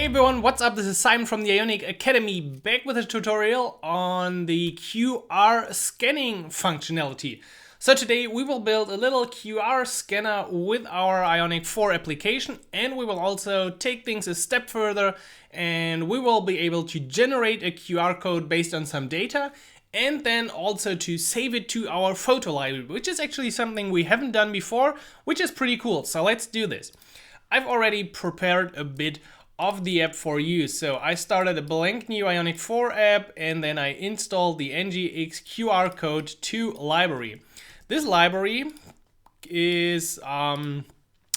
Hey everyone, what's up? This is Simon from the Ionic Academy, back with a tutorial on the QR scanning functionality. So today we will build a little QR scanner with our Ionic 4 application, and we will also take things a step further and we will be able to generate a QR code based on some data and then also to save it to our photo library, which is actually something we haven't done before, which is pretty cool. So let's do this. I've already prepared a bit of the app for you. So I started a blank new Ionic 4 app and then I installed the ngx QR code 2 library. This library is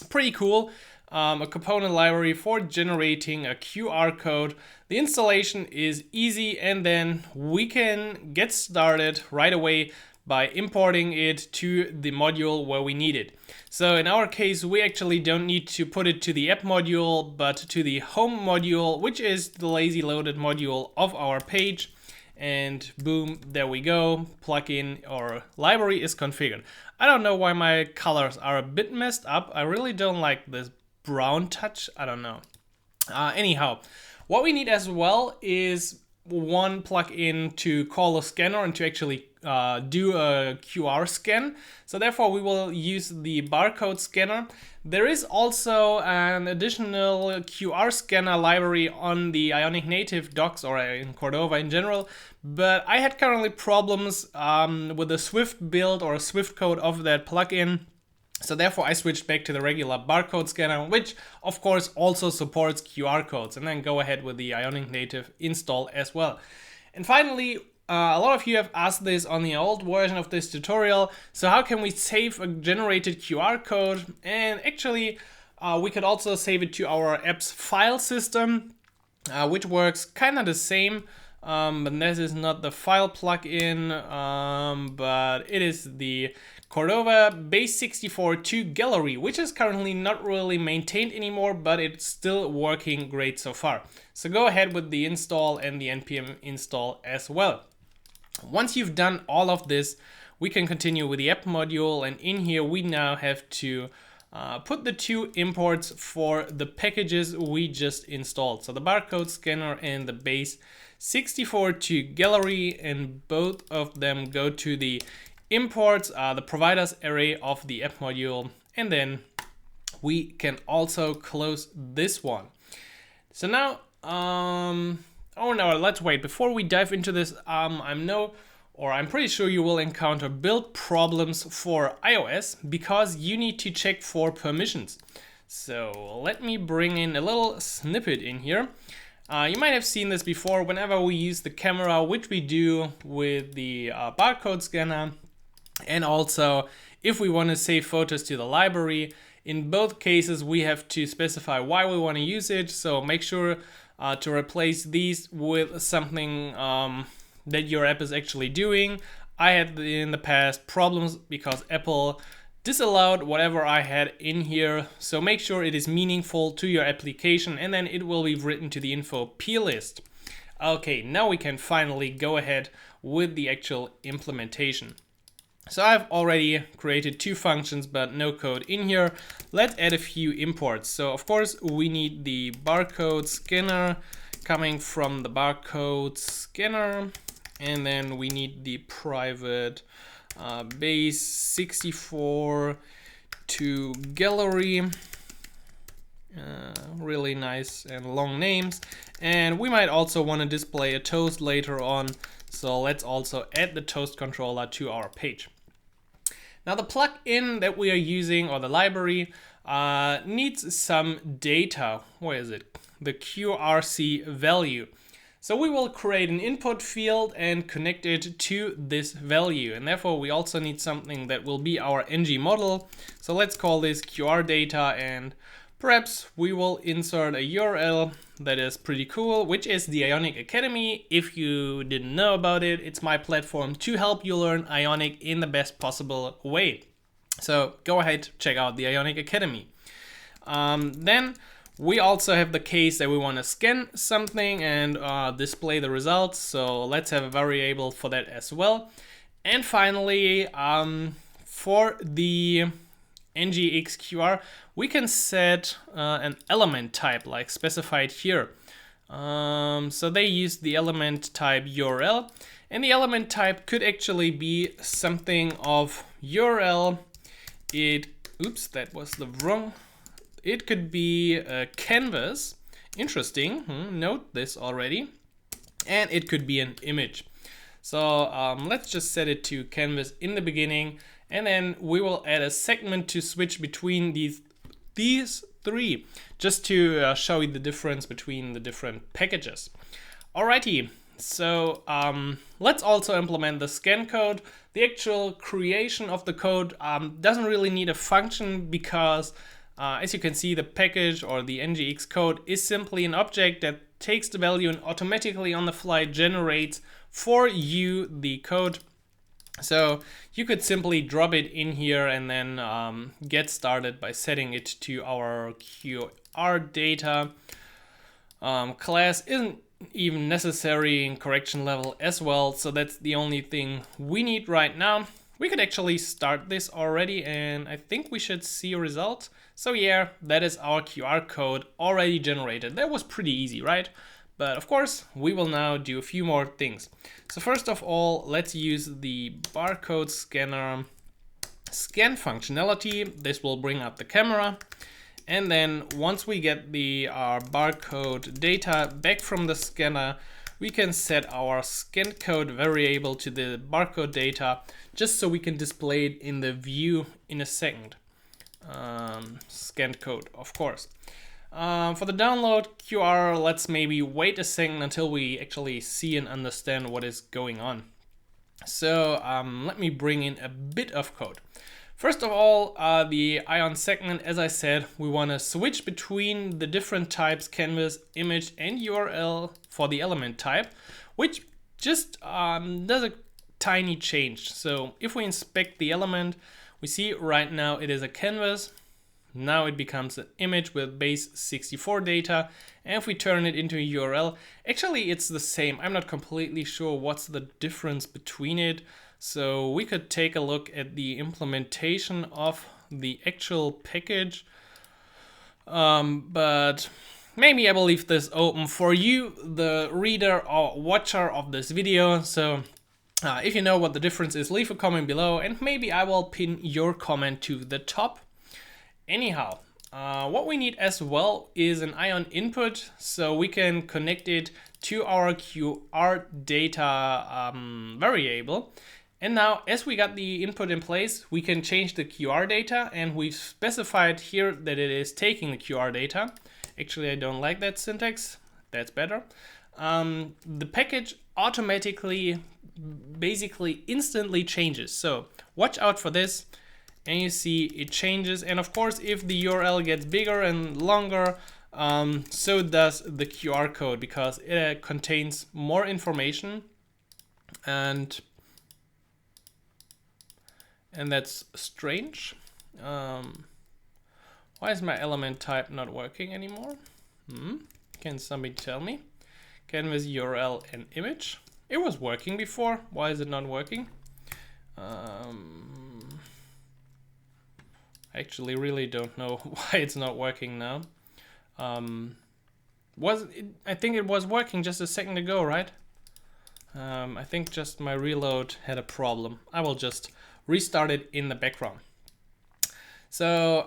pretty cool. A component library for generating a QR code. The installation is easy and then we can get started right away by importing it to the module where we need it. So in our case, we actually don't need to put it to the app module, but to the home module, which is the lazy loaded module of our page. And boom, there we go. Plugin or library is configured. I don't know why my colors are a bit messed up. I really don't like this brown touch. I don't know. Anyhow, what we need as well is one plugin to call a scanner and to actually do a QR scan. So therefore we will use the barcode scanner. There is also an additional QR scanner library on the Ionic native docs or in Cordova in general, but I had currently problems with the Swift build or Swift code of that plugin. So therefore I switched back to the regular barcode scanner, which of course also supports QR codes, and then go ahead with the Ionic native install as well. And finally, a lot of you have asked this on the old version of this tutorial. So how can we save a generated QR code? And actually we could also save it to our app's file system, which works kind of the same. But this is not the file plugin, but it is the Cordova Base64 gallery, which is currently not really maintained anymore, but it's still working great so far. So go ahead with the install and the npm install as well. Once you've done all of this, we can continue with the app module, and in here we now have to put the two imports for the packages we just installed. So the barcode scanner and the Base64 gallery, and both of them go to the imports, the providers array of the app module, and then we can also close this one. So now, oh no, let's wait. Before we dive into this, I'm pretty sure you will encounter build problems for iOS because you need to check for permissions. So let me bring in a little snippet in here. You might have seen this before whenever we use the camera, which we do with the barcode scanner. And also, if we want to save photos to the library, in both cases we have to specify why we want to use it. So make sure to replace these with something that your app is actually doing. I had in the past problems because Apple disallowed whatever I had in here. So make sure it is meaningful to your application, and then it will be written to the info plist. Okay, now we can finally go ahead with the actual implementation. So I've already created two functions, but no code in here. Let's add a few imports. So of course we need the barcode scanner coming from the barcode scanner, and then we need the private Base64 gallery. Really nice and long names. And we might also want to display a toast later on. So let's also add the toast controller to our page. Now the plugin that we are using, or the library, needs some data. Where is it? The QRC value. So we will create an input field and connect it to this value. And therefore we also need something that will be our ng model. So let's call this QR data, and perhaps we will insert a URL that is pretty cool, which is the Ionic Academy. If you didn't know about it, it's my platform to help you learn Ionic in the best possible way. So go ahead, check out the Ionic Academy. Then we also have the case that we want to scan something and display the results. So let's have a variable for that as well. And finally, for the ngxqr, we can set an element type like specified here. So they use the element type URL, and the element type could actually be something of URL. Oops, that was the wrong. It could be a canvas. Interesting. Note this already. And it could be an image. So let's just set it to canvas in the beginning, and then we will add a segment to switch between these three, just to show you the difference between the different packages. Alrighty, so let's also implement the scan code. The actual creation of the code doesn't really need a function because as you can see, the package or the ngx code is simply an object that takes the value and automatically on the fly generates for you the code. So you could simply drop it in here and then get started by setting it to our QR data. Class isn't even necessary in correction level as well, so that's the only thing we need right now. We could actually start this already, and I think we should see a result. So yeah, that is our QR code already generated. That was pretty easy, right? But of course, we will now do a few more things. So first of all, let's use the barcode scanner scan functionality. This will bring up the camera. And then once we get the barcode data back from the scanner, we can set our scan code variable to the barcode data, just so we can display it in the view in a second. Scanned code, of course. For the download QR, let's maybe wait a second until we actually see and understand what is going on. So let me bring in a bit of code. First of all, the Ion segment, as I said, we want to switch between the different types, canvas, image, and URL for the element type, which just does a tiny change. So if we inspect the element, we see right now it is a canvas. Now it becomes an image with base 64 data. And if we turn it into a URL, actually it's the same. I'm not completely sure what's the difference between it. So we could take a look at the implementation of the actual package. But maybe I will leave this open for you, the reader or watcher of this video. So if you know what the difference is, leave a comment below and maybe I will pin your comment to the top. Anyhow, what we need as well is an Ion input, so we can connect it to our QR data variable. And now, as we got the input in place, we can change the QR data, and we've specified here that it is taking the QR data. Actually, I don't like that syntax. That's better. The package automatically, basically instantly changes. So watch out for this. And you see it changes. And of course, if the URL gets bigger and longer, so does the QR code, because it contains more information. And that's strange. Why is my element type not working anymore? Can somebody tell me? Canvas, URL, and image. It was working before. Why is it not working? I actually really don't know why it's not working now. I think it was working just a second ago, right? I think just my reload had a problem. I will just restart it in the background. So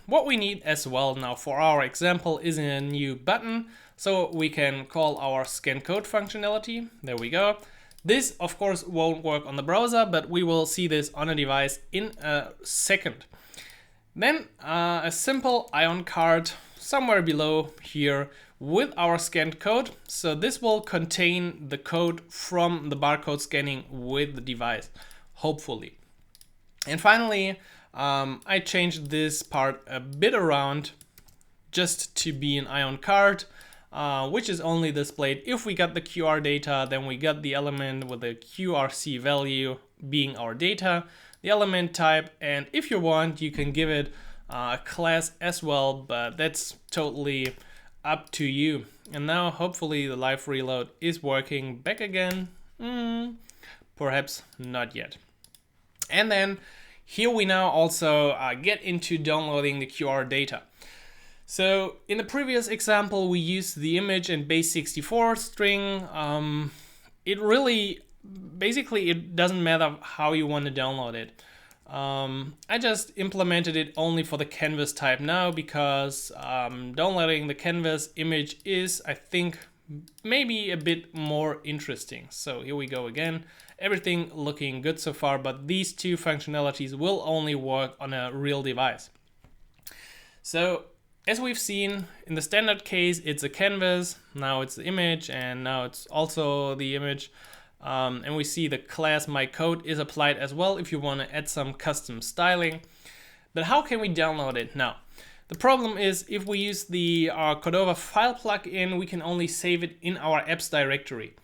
what we need as well now for our example is a new button. So we can call our scan code functionality. There we go. This of course won't work on the browser, but we will see this on a device in a second. Then a simple Ion card somewhere below here with our scanned code. So this will contain the code from the barcode scanning with the device, hopefully. And finally, I changed this part a bit around just to be an Ion card, which is only displayed if we got the QR data, then we got the element with the QRC value being our data, the element type, and if you want, you can give it a class as well, but that's totally up to you. And now hopefully the live reload is working back again. Perhaps not yet. And then Here we now also get into downloading the QR data. So in the previous example, we used the image and base64 string. Basically it doesn't matter how you want to download it. I just implemented it only for the canvas type now because downloading the canvas image is, I think, maybe a bit more interesting. So here we go again. Everything looking good so far, but these two functionalities will only work on a real device. So as we've seen in the standard case, it's a canvas, now it's the image, and now it's also the image. And we see the class myCode is applied as well if you want to add some custom styling. But how can we download it now? The problem is if we use the Cordova file plugin, we can only save it in our apps directory.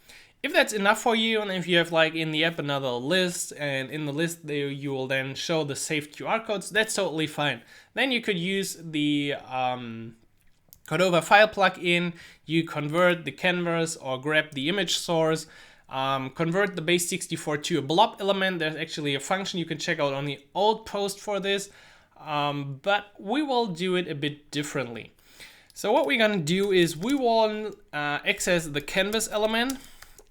If that's enough for you, and if you have like in the app another list, and in the list there you will then show the saved QR codes, that's totally fine. Then you could use the Cordova file plugin, you convert the canvas or grab the image source, convert the base64 to a blob element. There's actually a function you can check out on the old post for this, but we will do it a bit differently. So what we're gonna do is we will access the canvas element,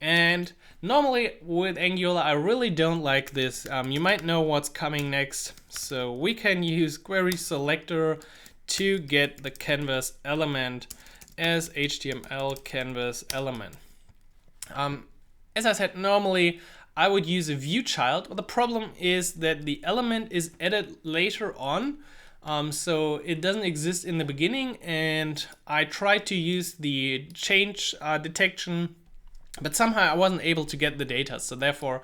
and normally with Angular I really don't like this. You might know what's coming next, so we can use query selector to get the canvas element as HTML canvas element. As I said, normally I would use a view child, but the problem is that the element is added later on, so it doesn't exist in the beginning, and I tried to use the change detection, but somehow I wasn't able to get the data, so therefore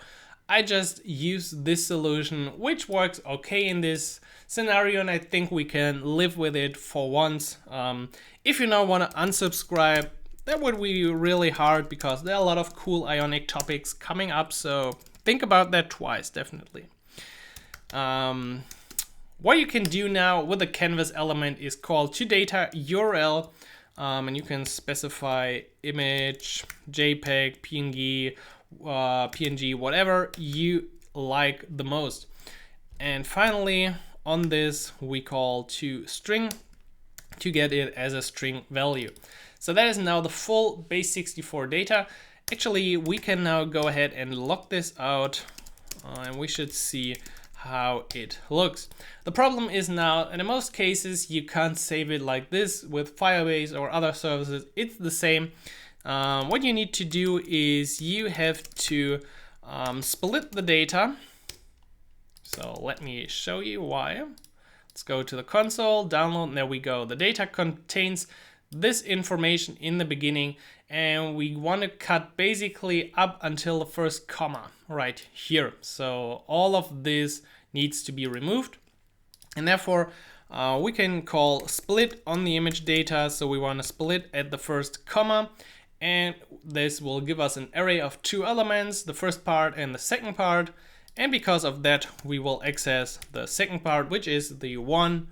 I just used this solution, which works okay in this scenario, and I think we can live with it for once. If you now want to unsubscribe, that would be really hard because there are a lot of cool Ionic topics coming up, so think about that twice, definitely. What you can do now with the canvas element is call toData URL, and you can specify image, JPEG, PNG, whatever you like the most. And finally, on this, we call toString to get it as a string value. So that is now the full base64 data. Actually, we can now go ahead and log this out, and we should see how it looks. The problem is now, in most cases, you can't save it like this with Firebase or other services. It's the same. What you need to do is you have to split the data. So let me show you why. Let's go to the console, download, and there we go. The data contains this information in the beginning, and we want to cut basically up until the first comma right here. So all of this needs to be removed, and therefore we can call split on the image data. So we want to split at the first comma, and this will give us an array of two elements, the first part and the second part. And because of that, we will access the second part, which is the one,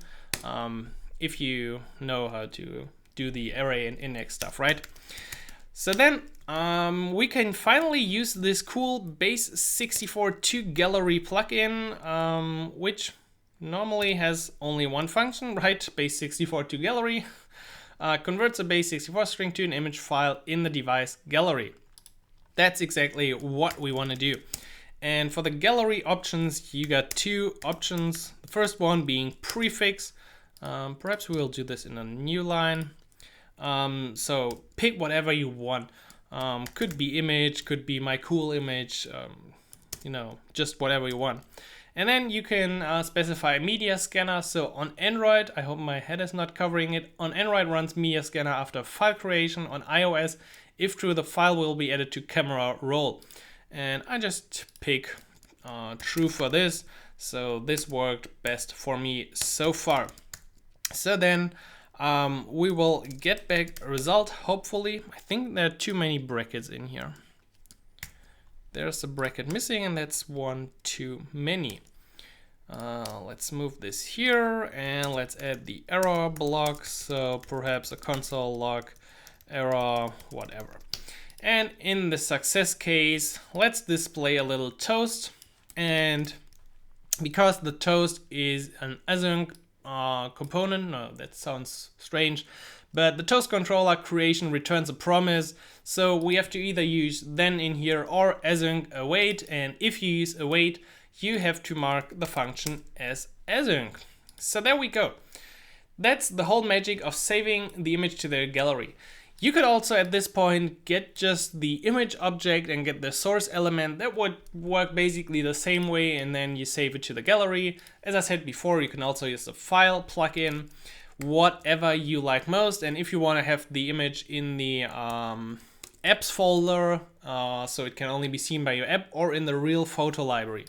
if you know how to do the array and index stuff, right? So then we can finally use this cool base64 to gallery plugin, which normally has only one function, right? Base64 to gallery converts a base64 string to an image file in the device gallery. That's exactly what we want to do. And for the gallery options, you got two options. The first one being prefix. Perhaps we'll do this in a new line. So pick whatever you want. Could be image, could be my cool image, you know, just whatever you want. And then you can specify media scanner. So on Android, I hope my head is not covering it. On Android runs media scanner after file creation. On iOS, if true, the file will be added to camera roll. And I just pick true for this. So this worked best for me so far. So then we will get back a result, hopefully. I think there are too many brackets in here. There's a bracket missing, and that's one too many. Let's move this here, and let's add the error block. So perhaps a console log error, whatever. And in the success case, let's display a little toast. And because the toast is an async component. No, that sounds strange. But the toast controller creation returns a promise, so we have to either use then in here or async await, and if you use await, you have to mark the function as async. So there we go. That's the whole magic of saving the image to the gallery. You could also at this point get just the image object and get the source element. That would work basically the same way, and then you save it to the gallery. As I said before, you can also use the file plugin, whatever you like most. And if you want to have the image in the apps folder, so it can only be seen by your app, or in the real photo library.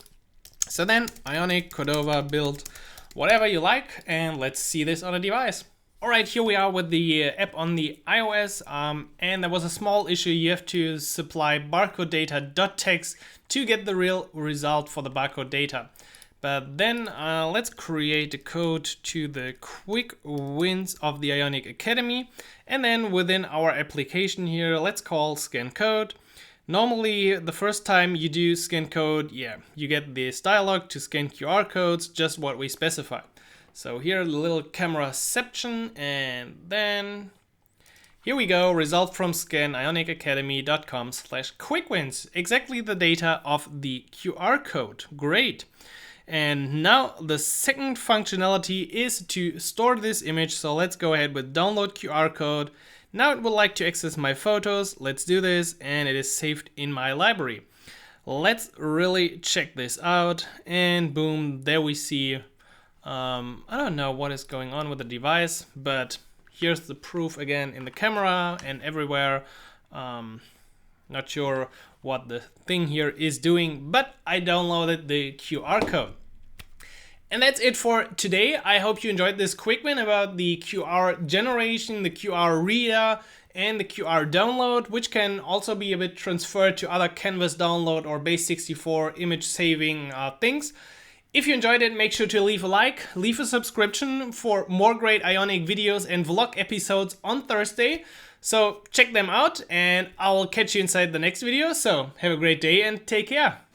So then Ionic, Cordova, build whatever you like, and let's see this on a device. Alright, here we are with the app on the iOS, and there was a small issue. You have to supply barcode data.text to get the real result for the barcode data. But then let's create a code to the quick wins of the Ionic Academy, and then within our application here, let's call scan code. Normally, the first time you do scan code, you get this dialog to scan QR codes, just what we specify. So here, the little cameraception, and then here we go, result from scan ionicacademy.com/quickwins. Exactly the data of the QR code. Great. And now the second functionality is to store this image. So let's go ahead with download QR code. Now it would like to access my photos. Let's do this, and it is saved in my library. Let's really check this out, and boom, there we see. I don't know what is going on with the device, but here's the proof again in the camera and everywhere. Not sure what the thing here is doing, but I downloaded the QR code. And that's it for today. I hope you enjoyed this quick win about the QR generation, the QR reader, and the QR download, which can also be a bit transferred to other Canvas download or Base64 image saving things. If you enjoyed it, make sure to leave a like, leave a subscription for more great Ionic videos and vlog episodes on Thursday. So check them out, and I'll catch you inside the next video. So have a great day and take care.